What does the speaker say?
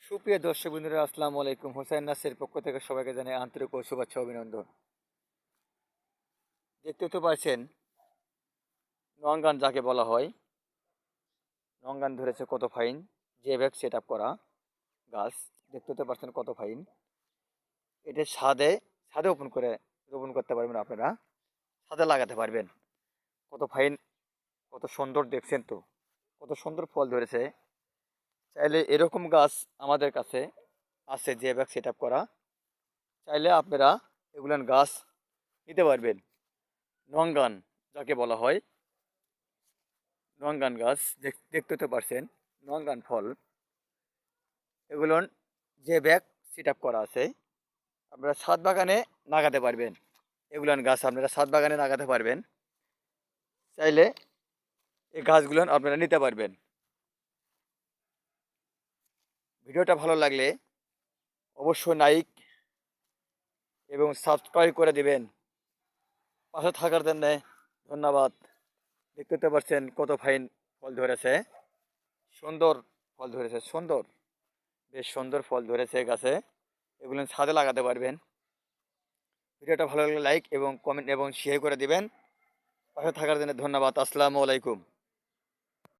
সুপ্রিয় দর্শক বন্ধুরা, আসসালামু আলাইকুম। হোসেন নাসের পক্ষ থেকে সবাইকে জানাই আন্তরিক ও শুভেচ্ছা অভিনন্দন। দেখতে তো পাচ্ছেন নঙ্গান যাকে বলা হয়, নঙ্গান ধরেছে কত ফাইন, যে ব্যাগ সেট আপ করা গাছ। দেখতে তো পাচ্ছেন কত ফাইন। এটা ছাদে রোপণ করতে পারবেন আপনারা, ছাদে লাগাতে পারবেন। কত ফাইন, কত সুন্দর দেখছেন তো, কত সুন্দর ফল ধরেছে। চাইলে এরকম গাছ আমাদের কাছে আছে, যে ব্যাগ সেট আপ করা। চাইলে আপনারা এগুলান গাছ নিতে পারবেন। নঙ্গান যাকে বলা হয়, নঙ্গান গাছ দেখতে তো পারছেন, নঙ্গান ফল। এগুলো যে ব্যাগ সেট আপ করা আছে, আপনারা ছাদ বাগানে লাগাতে পারবেন। এগুলান গাছ আপনারা ছাদ বাগানে লাগাতে পারবেন। চাইলে এই গাছগুলো আপনারা নিতে পারবেন। ভিডিওটা ভালো লাগলে অবশ্যই লাইক এবং সাবস্ক্রাইব করে দিবেন। পাশে থাকার জন্য ধন্যবাদ। দেখতে তো পাচ্ছেন কত ফাইন ফল ধরেছে, সুন্দর ফল ধরেছে, সুন্দর, বেশ সুন্দর ফল ধরেছে গাছে। এগুলো ছাদে লাগাতে পারবেন। ভিডিওটা ভালো লাগলে লাইক এবং কমেন্ট এবং শেয়ার করে দিবেন। পাশে থাকার জন্য ধন্যবাদ। আসসালামু আলাইকুম।